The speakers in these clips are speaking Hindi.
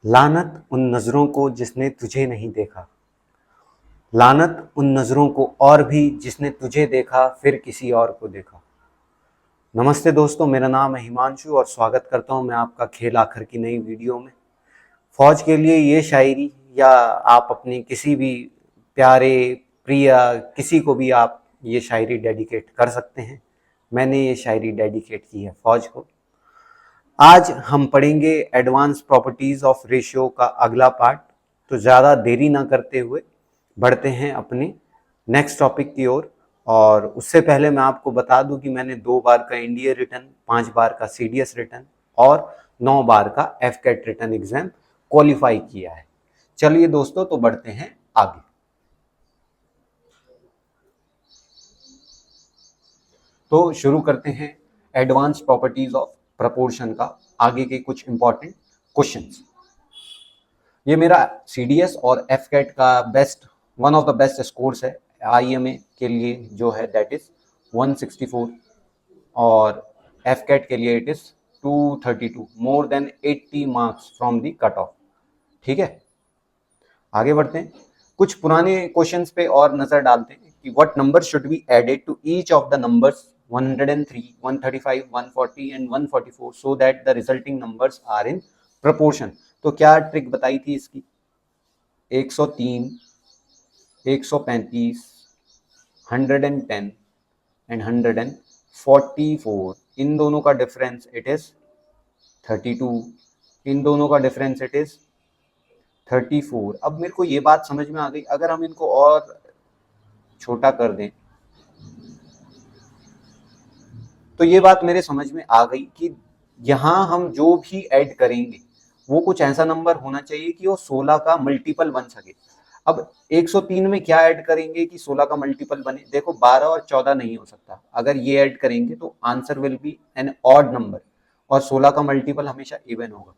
लानत उन नज़रों को जिसने तुझे नहीं देखा, लानत उन नज़रों को और भी जिसने तुझे देखा फिर किसी और को देखा। नमस्ते दोस्तों, मेरा नाम है हिमांशु और स्वागत करता हूं मैं आपका खेल आखिर की नई वीडियो में। फौज के लिए ये शायरी या आप अपनी किसी भी प्यारे प्रिय किसी को भी आप ये शायरी डेडिकेट कर सकते हैं। मैंने ये शायरी डेडिकेट की है फौज को। आज हम पढ़ेंगे एडवांस प्रॉपर्टीज ऑफ रेशियो का अगला पार्ट। तो ज़्यादा देरी ना करते हुए बढ़ते हैं अपने नेक्स्ट टॉपिक की ओर। और उससे पहले मैं आपको बता दूं कि मैंने 2 बार का एनडीए रिटर्न, 5 बार का सीडीएस रिटर्न और 9 बार का एफकेट रिटर्न एग्जाम क्वालिफाई किया है। चलिए दोस्तों, तो बढ़ते हैं आगे। तो शुरू करते हैं एडवांस प्रॉपर्टीज ऑफ प्रपोर्शन का आगे के कुछ इंपॉर्टेंट क्वेश्चंस। ये मेरा सीडीएस और एफकेट का best, one of the best scores है आईएमए के लिए जो है, दैट इज 164 और एफकेट के लिए it is 232, more than 80 marks from the cut off. ठीक है, आगे बढ़ते हैं। कुछ पुराने क्वेश्चंस पे और नजर डालते हैं कि what number should be added to each of the numbers 103, 135, 140 and 144 so that the resulting numbers are in proportion. तो क्या ट्रिक बताई थी इसकी? 103, 135, 110 एंड 144, इन दोनों का डिफरेंस इट इज 32, इन दोनों का डिफरेंस इट इज 34। अब मेरे को ये बात समझ में आ गई, अगर हम इनको और छोटा कर दें तो ये बात मेरे समझ में आ गई कि यहां हम जो भी ऐड करेंगे वो कुछ ऐसा नंबर होना चाहिए कि वो 16 का मल्टीपल बन सके। अब 103 में क्या ऐड करेंगे कि 16 का मल्टीपल बने? देखो, 12 और 14 नहीं हो सकता। अगर ये ऐड करेंगे तो answer will be an odd number और 16 का मल्टीपल हमेशा इवन होगा।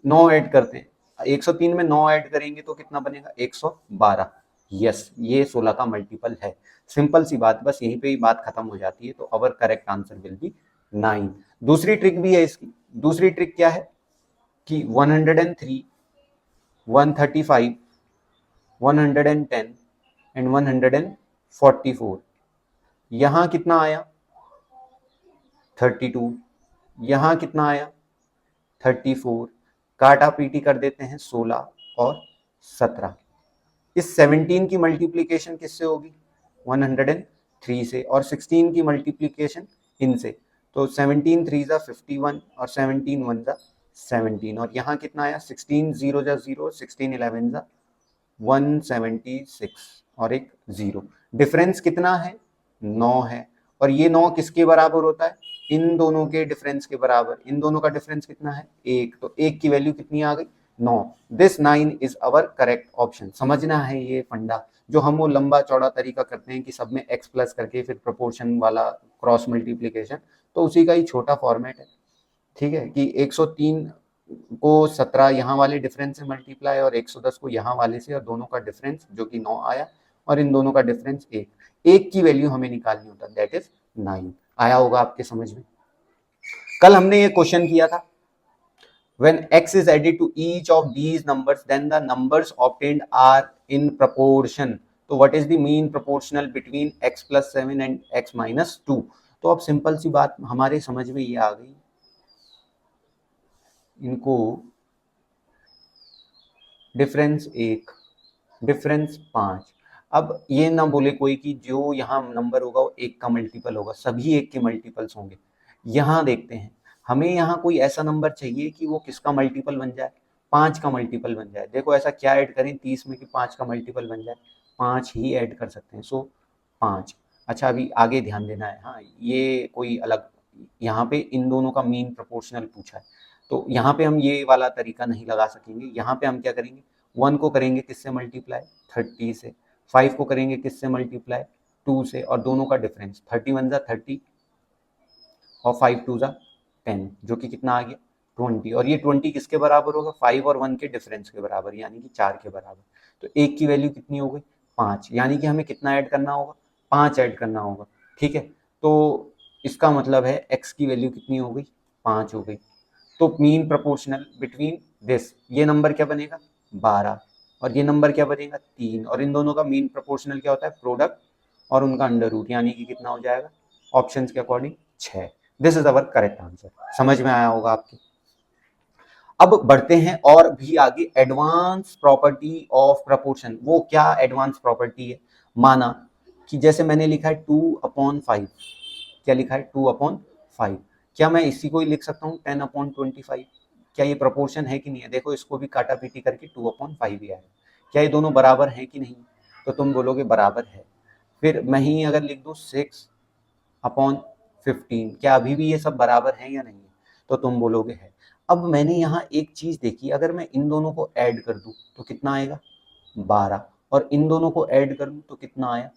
9 ऐड करते हैं, 103 में 9 ऐड करेंगे तो कितना बनेगा? 112। यस, ये 16 का मल्टीपल है। सिंपल सी बात, बस यहीं पे ही बात खत्म हो जाती है। तो अवर करेक्ट आंसर विल बी 9। दूसरी ट्रिक भी है इसकी। दूसरी ट्रिक क्या है कि 103, 135, 110 एंड 144, यहां कितना आया? 32। यहां कितना आया? 34। काटा पीटी कर देते हैं 16 और 17। इस 17 की मल्टीप्लीकेशन किससे होगी? 103 से। और 16 की मल्टीप्लीकेशन इनसे। तो 17 3 जा 51 और 17 1 जा 17। और यहाँ कितना आया? 16 0 जा 0, 16 11 जा 176 और एक 0। डिफरेंस कितना है? 9 है। और ये 9 किसके बराबर होता है? इन दोनों के डिफरेंस के बराबर। इन दोनों का डिफरेंस कितना है? 1। तो 1 की वैल्यू कितनी आ गई? 9। This 9 is our correct option. समझना है ये फंडा, जो हम वो लंबा चौड़ा तरीका करते हैं कि सब में x प्लस करके फिर प्रोपोर्शन वाला क्रॉस मल्टीप्लीकेशन, तो उसी का ही छोटा फॉर्मेट है। ठीक है, कि 103 को 17 यहाँ वाले डिफरेंस से मल्टीप्लाई और 110 को यहाँ वाले से, और दोनों का डिफरेंस जो कि 9 आया और इन दोनों का डिफरेंस 1। 1 की वैल्यू हमें निकालनी होता है, दैट इज 9। आया होगा आपके समझ में? कल हमने ये क्वेश्चन किया था, when x is added to each of these numbers then the numbers obtained are in proportion. तो what is the mean proportional between x plus 7 and x minus 2? तो अब सिंपल सी बात हमारे समझ में ये आ गई, इनको डिफरेंस 1, डिफरेंस 5। अब ये ना बोले कोई कि जो यहाँ नंबर होगा वो 1 का मल्टीपल होगा, सभी 1 के मल्टीपल्स होंगे। यहाँ देखते हैं, हमें यहाँ कोई ऐसा नंबर चाहिए कि वो किसका मल्टीपल बन जाए? 5 का मल्टीपल बन जाए। देखो ऐसा क्या ऐड करें 30 में कि 5 का मल्टीपल बन जाए? 5 ही ऐड कर सकते हैं, सो 5। अच्छा, अभी आगे ध्यान देना है। हाँ, ये कोई अलग, यहाँ पे इन दोनों का मीन प्रोपोर्शनल पूछा है, तो यहाँ पे हम ये वाला तरीका नहीं लगा सकेंगे। यहाँ पे हम क्या करेंगे? 1 को करेंगे किससे मल्टीप्लाई? 30 से। 5 को करेंगे किससे मल्टीप्लाई? 2 से। और दोनों का डिफरेंस 31 जा 30 और 5 2 जा 10, जो कि कितना आ गया? 20। और ये 20 किसके बराबर होगा? 5 और 1 के डिफरेंस के बराबर, यानी कि 4 के बराबर। तो 1 की वैल्यू कितनी हो गई? 5। यानी कि हमें कितना ऐड करना होगा? 5 ऐड करना होगा। ठीक है, तो इसका मतलब है x की वैल्यू कितनी हो गई? 5 हो गई। तो मीन प्रोपोर्शनल बिटवीन दिस, ये नंबर क्या बनेगा 12, और ये नंबर क्या बनेगा 3, और इन दोनों का मीन प्रोपोर्शनल क्या होता है प्रोडक्ट और उनका अंडर रूट, यानी कि कितना हो जाएगा ऑप्शंस के according 6। This is our correct answer. समझ में आया होगा आपके। अब बढ़ते हैं और भी आगे, एडवांस प्रॉपर्टी ऑफ प्रपोर्शन। वो क्या एडवांस प्रॉपर्टी है, माना कि जैसे मैंने लिखा है 2/5, क्या लिखा है 2/5, क्या मैं इसी को ही लिख सकता हूँ 10/25? क्या ये प्रपोर्शन है कि नहीं है? देखो इसको भी काटा पीटी करके 2/5 ही आया। क्या ये दोनों बराबर हैं कि नहीं? तो तुम बोलोगे बराबर है। फिर मैं ही अगर लिख दूं 6/15, क्या अभी भी ये सब बराबर है या नहीं है? तो तुम बोलोगे है। अब मैंने यहाँ एक चीज देखी, अगर मैं इन दोनों को ऐड कर दूं तो कितना आएगा 12, और इन दोनों को ऐड कर दूं तो कितना आया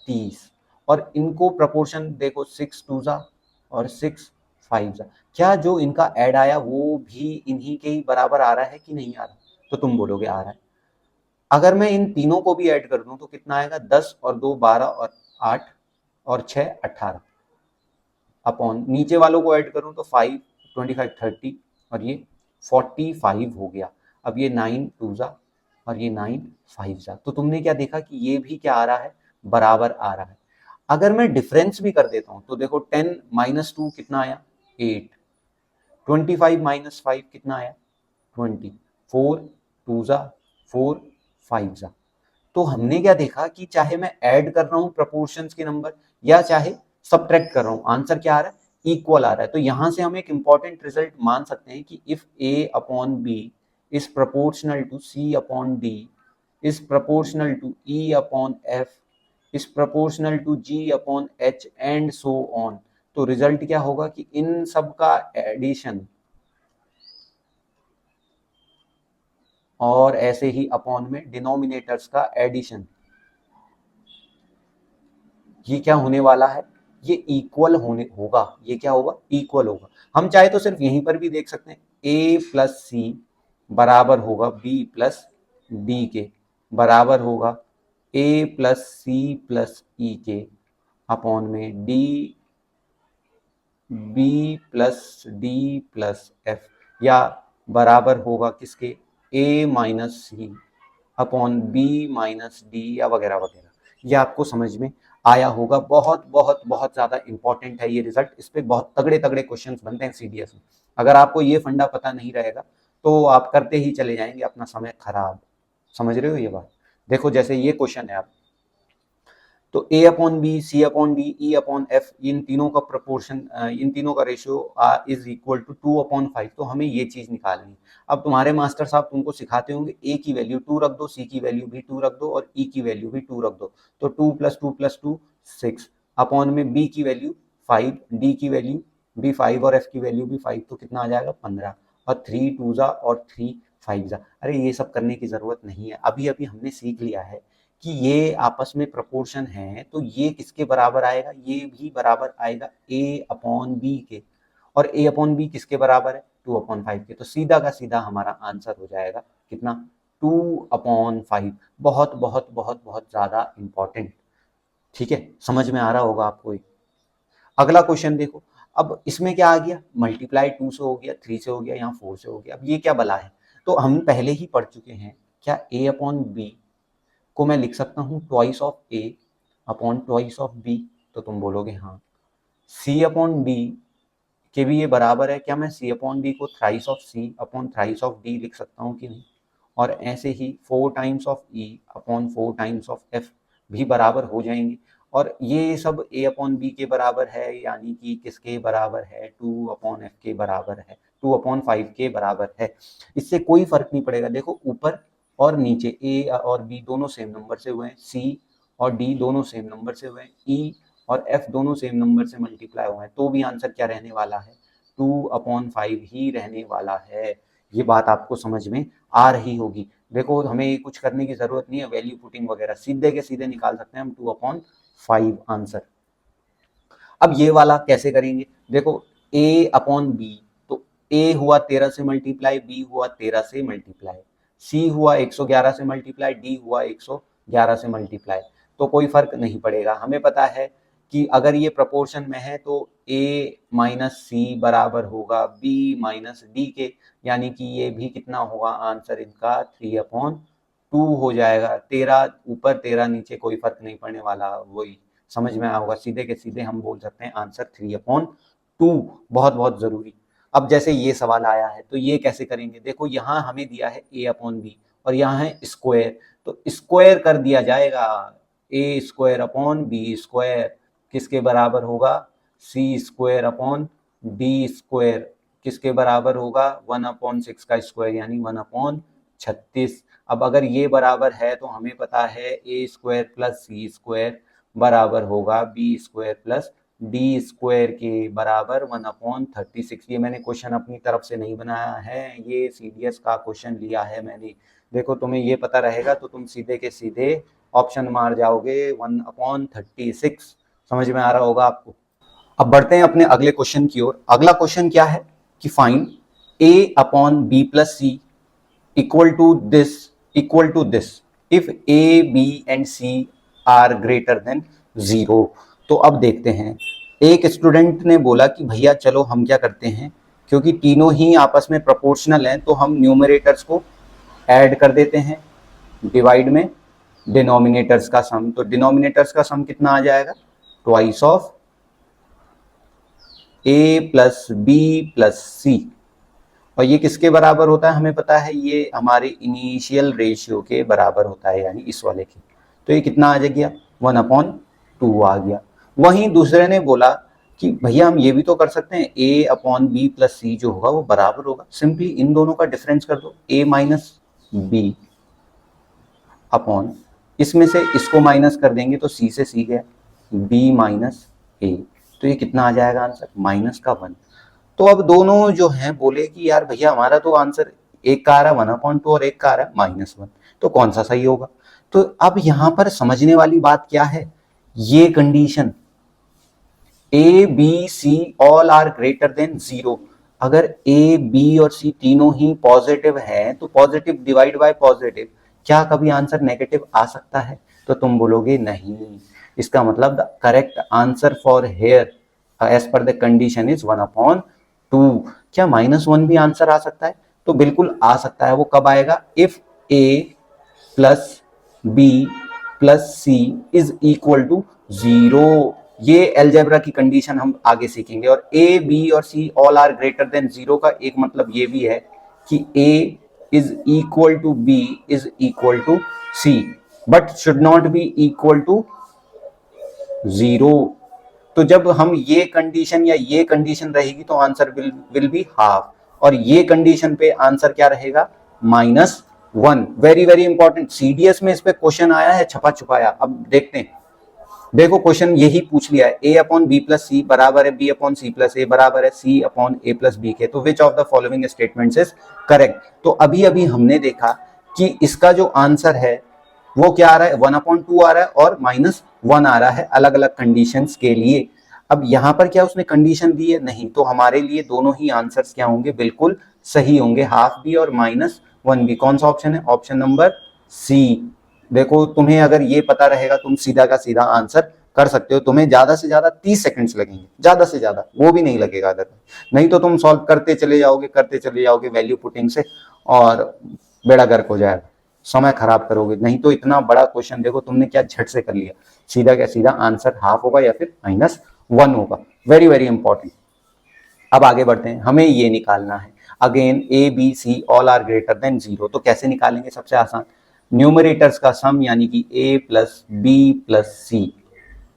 30, और इनको प्रपोर्शन देखो 6 2 जा और 6 5 जा, क्या जो इनका ऐड आया वो भी इन्हीं के ही बराबर आ रहा है कि नहीं आ रहा? तो तुम बोलोगे आ रहा है। अगर मैं इन तीनों को भी ऐड कर दूं तो कितना आएगा 10 और 2 12 और 8 और 6 18, अपॉन नीचे वालों को ऐड करूं तो 5 25 30 और ये 45 हो गया। अब ये 9 2 जा और ये 9 5 जा, तो तुमने क्या देखा कि ये भी क्या आ रहा है बराबर आ रहा है। अगर मैं डिफरेंस भी कर देता हूं तो देखो 10 - 2 कितना आया 8, 25 - 5 कितना आया 20, 4 2 जा 4 5 जा। तो हमने क्या देखा कि चाहे मैं ऐड कर रहा हूं प्रपोर्शंस के नंबर या चाहे सब्ट्रैक्ट कर रहा हूं, आंसर क्या आ रहा है इक्वल आ रहा है। तो यहां से हम एक इंपॉर्टेंट रिजल्ट मान सकते हैं कि if A/B is proportional to C/D is proportional to E/F is proportional to G/H and so on, तो रिजल्ट क्या होगा कि इन सब का एडिशन और ऐसे ही अपॉन में डिनोमिनेटर्स का एडिशन, ये क्या होने वाला है ये इक्वल होने होगा। ये क्या होगा इक्वल होगा। हम चाहे तो सिर्फ यहीं पर भी देख सकते हैं A+C बराबर होगा B+D के, बराबर होगा A+C+E के अपॉन में B+D+F, या बराबर होगा किसके A-C अपॉन B-D या वगैरह वगैरह। ये आपको समझ में आया होगा। बहुत बहुत बहुत ज्यादा इंपॉर्टेंट है ये रिजल्ट, इस पे बहुत तगड़े तगड़े क्वेश्चंस बनते हैं सीडीएस में। अगर आपको ये फंडा पता नहीं रहेगा तो आप करते ही चले जाएंगे अपना समय खराब। समझ रहे हो ये बात? देखो जैसे ये क्वेश्चन है आप, तो A/B C/D E/F इन तीनों का प्रपोर्शन, इन तीनों का रेशियो इज इक्वल टू 2/5, तो हमें ये चीज निकालनी है। अब तुम्हारे मास्टर साहब तुमको सिखाते होंगे A की वैल्यू 2 रख दो, C की वैल्यू भी 2 रख दो और E की वैल्यू भी 2 रख दो, तो 2 + 2 + 2 6 अपॉन में B की वैल्यू 5, D की वैल्यू भी 5 और F की वैल्यू भी 5, तो कितना आ जाएगा 15, और 3 2 जा और 3 5 जा। अरे ये सब करने की जरूरत नहीं है, अभी अभी हमने सीख लिया है कि ये आपस में प्रपोर्शन है, तो ये किसके बराबर आएगा ये भी बराबर आएगा A/B के, और A/B किसके बराबर है 2/5 के, तो सीधा का सीधा हमारा आंसर हो जाएगा कितना 2/5। बहुत बहुत बहुत बहुत ज्यादा इंपॉर्टेंट। ठीक है, समझ में आ रहा होगा आपको। अगला क्वेश्चन देखो, अब इसमें क्या आ गया मल्टीप्लाई 2 से हो गया, 3 से हो गया, यहाँ 4 से हो गया। अब ये क्या बला है, तो हम पहले ही पढ़ चुके हैं क्या A/B को मैं लिख सकता हूँ twice of A upon twice of B, तो तुम बोलोगे हाँ। C/D के भी ये बराबर है, क्या मैं C/D को thrice of C upon thrice of D लिख सकता हूँ कि नहीं? और ऐसे ही 4 times of E upon 4 times of F भी बराबर हो जाएंगे, और ये सब A/B के बराबर है, यानी कि किसके बराबर है 2/F के बराबर है, 2/5 के बराबर है। इससे कोई फर्क नहीं पड़ेगा। देखो ऊपर और नीचे A और B दोनों सेम नंबर से हुए हैं, C और D दोनों सेम नंबर से हुए हैं, E और F दोनों सेम नंबर से मल्टीप्लाई हुए हैं, तो भी आंसर क्या रहने वाला है 2/5 ही रहने वाला है। ये बात आपको समझ में आ रही होगी। देखो हमें कुछ करने की जरूरत नहीं है, वैल्यू पुटिंग वगैरह सीधे के सीधे निकाल सकते हैं हम 2/5 आंसर। अब ये वाला कैसे करेंगे, देखो A/B, तो A हुआ 13 से मल्टीप्लाई, B हुआ 13 से मल्टीप्लाई, C हुआ 111 से मल्टीप्लाई, D हुआ 111 से मल्टीप्लाई, तो कोई फर्क नहीं पड़ेगा। हमें पता है कि अगर ये प्रपोर्शन में है तो a माइनस सी बराबर होगा b माइनस डी के, यानी कि ये भी कितना होगा आंसर इनका 3/2 हो जाएगा। 13 ऊपर 13 नीचे कोई फर्क नहीं पड़ने वाला, वही समझ में आया होगा। सीधे के सीधे हम बोल सकते हैं आंसर 3/2, बहुत बहुत जरूरी। अब जैसे ये सवाल आया है तो ये कैसे करेंगे, देखो यहाँ हमें दिया है a/b और यहाँ है स्क्वायर, तो स्क्वायर कर दिया जाएगा। a square upon B square किसके बराबर होगा, c square upon D square किसके बराबर होगा, 1/6 का स्क्वायर यानी 1/36। अब अगर ये बराबर है तो हमें पता है a square plus C square बराबर होगा B square plus D square के बराबर 1/36। ये मैंने क्वेश्चन अपनी तरफ से नहीं बनाया है, ये CDS का क्वेश्चन लिया है मैंने। देखो तुम्हें ये पता रहेगा तो तुम सीधे के सीधे ऑप्शन मार जाओगे 1/36। समझ में आ रहा होगा आपको। अब बढ़ते हैं अपने अगले क्वेश्चन की ओर। अगला क्वेश्चन क्या है कि find a/b plus C equal to this if a b and c are greater than 0। तो अब देखते हैं, एक स्टूडेंट ने बोला कि भैया चलो हम क्या करते हैं, क्योंकि तीनों ही आपस में प्रोपोर्शनल हैं तो हम न्यूमरेटर्स को ऐड कर देते हैं डिवाइड में डिनोमिनेटर्स का सम। तो डिनोमिनेटर्स का सम कितना आ जाएगा, twice of a plus B plus C, और ये किसके बराबर होता है हमें पता है, ये हमारे इनिशियल रेशियो के बराबर होता है, यानी इस वाले की। तो ये कितना आ गया, 1/2 आ गया। वहीं दूसरे ने बोला कि भैया हम ये भी तो कर सकते हैं, a/b प्लस सी जो होगा वो बराबर होगा, सिंपली इन दोनों का डिफरेंस कर दो, a माइनस बी अपॉन, इसमें से इसको माइनस कर देंगे तो c से c गया, b माइनस a, तो ये कितना आ जाएगा आंसर, -1। तो अब दोनों जो हैं बोले कि यार भैया हमारा तो आंसर एक का आ रहा है 1/2 और एक का आ रहा है -1, तो कौन सा सही होगा। तो अब यहां पर समझने वाली बात क्या है, ये condition a b c all are greater than 0, अगर a b और c तीनों ही पॉजिटिव हैं तो पॉजिटिव डिवाइड बाय पॉजिटिव, क्या कभी आंसर नेगेटिव आ सकता है, तो तुम बोलोगे नहीं। इसका मतलब the correct answer for here as per the condition is 1/2। क्या -1 भी आंसर आ सकता है, तो बिल्कुल आ सकता है। वो कब आएगा, if a plus b plus c is equal to 0। ये एल्जेब्रा की कंडीशन हम आगे सीखेंगे। और a b और c all are greater than 0 का एक मतलब ये भी है कि a is equal to b is equal to c but should not be equal to 0। तो जब हम ये कंडीशन या ये कंडीशन रहेगी तो आंसर विल बी हाफ, और ये कंडीशन पे आंसर क्या रहेगा, -1। वेरी वेरी इंपॉर्टेंट, CDS में इस पे क्वेश्चन आया है छपा छुपाया। अब देखते हैं, देखो क्वेश्चन यही पूछ लिया है, a/b प्लस सी बराबर है b/c प्लस ए बराबर है c/a प्लस बी के, तो which of the following statements is correct. तो अभी अभी हमने देखा कि इसका जो आंसर है वो क्या आ रहा है, 1/2 आ रहा है और -1 आ रहा है अलग अलग कंडीशंस के लिए। अब यहाँ पर क्या उसने कंडीशन दी है, नहीं, तो हमारे लिए दोनों ही आंसर्स क्या होंगे, बिल्कुल सही होंगे, हाफ भी और -1 भी। कौन सा ऑप्शन है, ऑप्शन नंबर सी। देखो तुम्हें अगर ये पता रहेगा तुम सीधा का सीधा आंसर कर सकते हो, तुम्हें ज्यादा से ज्यादा 30 सेकंड्स लगेंगे, ज्यादा से ज्यादा, वो भी नहीं लगेगा अदर, नहीं तो तुम सॉल्व करते चले जाओगे वैल्यू पुटिंग से और बेड़ा गर्क हो जाएगा, समय खराब करोगे। नहीं तो इतना बड़ा क्वेश्चन देखो तुमने क्या झट से कर लिया, सीधा का सीधा आंसर हाफ होगा या फिर -1 होगा। Very very important. अब आगे बढ़ते हैं, हमें ये निकालना है again a b c all are greater than 0। तो कैसे निकालेंगे, सबसे आसान, न्यूमरेटर्स का सम यानी कि a plus B plus C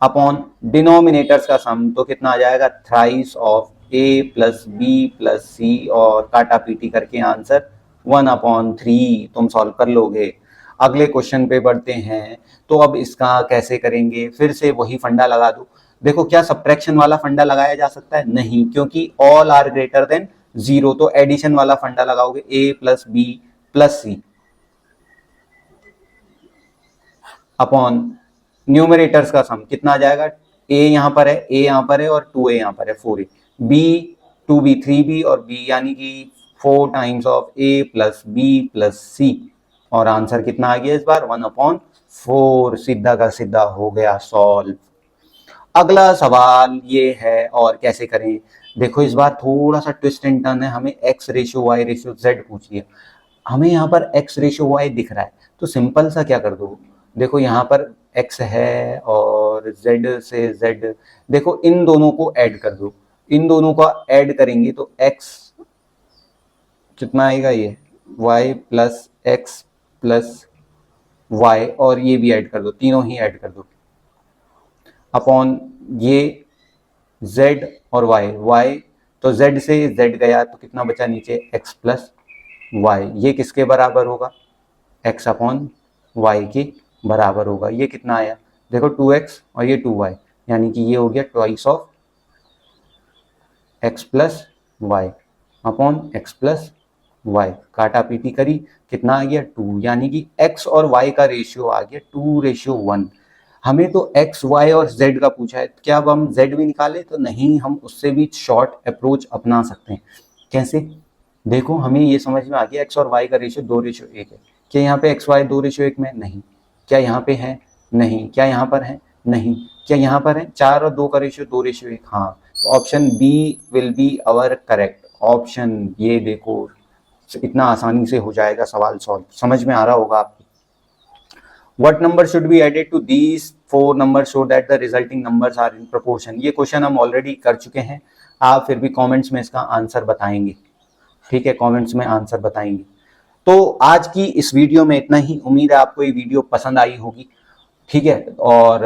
upon denominators का सम, तो कितना आ जाएगा, thrice of a plus B plus C, और काटा पीटी करके आंसर 1/3। तुम सॉल्व कर लोगे। अगले क्वेश्चन पे बढ़ते हैं, तो अब इसका कैसे करेंगे, फिर से वही फंडा लगा दो। देखो क्या सब्ट्रैक्शन वाला फंडा लगाया जा सकता है, नहीं, क्योंकि ऑल आर ग्रेटर देन 0, तो एडिशन वाला फंडा लगाओगे, a plus B plus C upon numerators का सम कितना आ जाएगा, a यहाँ पर है, a यहाँ पर है और 2a यहाँ पर है, 4a, b 2b 3b और b यानी कि 4 times of a plus B plus C, और आंसर कितना आ गया इस बार, 1/4। सीधा का सीधा हो गया सॉल्व। अगला सवाल ये है, और कैसे करें, देखो इस बार थोड़ा सा ट्विस्ट एंड टर्न है, हमें x ratio y ratio z पूछ लिया, हमें यहाँ पर x रेशियो y दिख रहा है, तो सिंपल सा क्या कर दो, देखो यहाँ पर x है और z से z, देखो इन दोनों को ऐड कर दो, इन दोनों का ऐड करेंगे तो x कितना आएगा, ये y plus x plus y, और ये भी ऐड कर दो, तीनों ही ऐड कर दो अपॉन ये z और y, तो z से z गया तो कितना बचा नीचे, x प्लस वाई, ये किसके बराबर होगा, x अपॉन वाई के बराबर होगा। ये कितना आया, देखो 2x और ये 2y, यानी कि ये हो गया twice of x plus y upon x plus y, काटा पीटी करी, कितना आ गया 2, यानी कि x और y का रेशियो आ गया 2:1। हमें तो x, y और z का पूछा है, क्या अब हम z भी निकालें, तो नहीं, हम उससे भी शॉर्ट अप्रोच अपना सकते हैं। कैसे, देखो हमें ये समझ में आ गया x और y का रेशियो 2:1 है, क्या यहाँ पे x y 2:1 में, नहीं, क्या यहाँ पे है, नहीं, क्या यहाँ पर है, नहीं, क्या यहाँ पर है 4 और 2 का रेशियो 2:1, हाँ, तो option B will be our correct option. ये देखो इतना आसानी से हो जाएगा सवाल सॉल्व, समझ में आ रहा होगा आपको। What number should be added to these 4 numbers so that the resulting numbers are in proportion? ये क्वेश्चन हम ऑलरेडी कर चुके हैं, आप फिर भी कमेंट्स में इसका आंसर बताएंगे, ठीक है, कमेंट्स में आंसर बताएंगे। तो आज की इस वीडियो में इतना ही, उम्मीद है आपको ये वीडियो पसंद आई होगी, ठीक है, और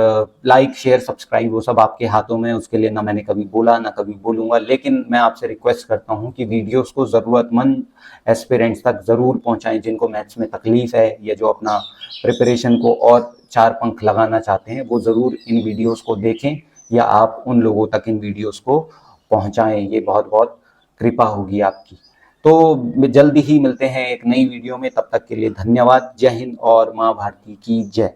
लाइक शेयर सब्सक्राइब वो सब आपके हाथों में, उसके लिए ना मैंने कभी बोला ना कभी बोलूँगा, लेकिन मैं आपसे रिक्वेस्ट करता हूँ कि वीडियोस को ज़रूरतमंद एस्पिरेंट्स तक ज़रूर पहुँचाएं, जिनको मैथ्स में तकलीफ है या जो अपना प्रिपरेशन को और 4 पंख लगाना चाहते हैं, वो ज़रूर इन वीडियोज़ को देखें, या आप उन लोगों तक इन वीडियोज़ को पहुँचाएँ, ये बहुत बहुत कृपा होगी आपकी। तो जल्दी ही मिलते हैं एक नई वीडियो में, तब तक के लिए धन्यवाद। जय हिंद और माँ भारती की जय।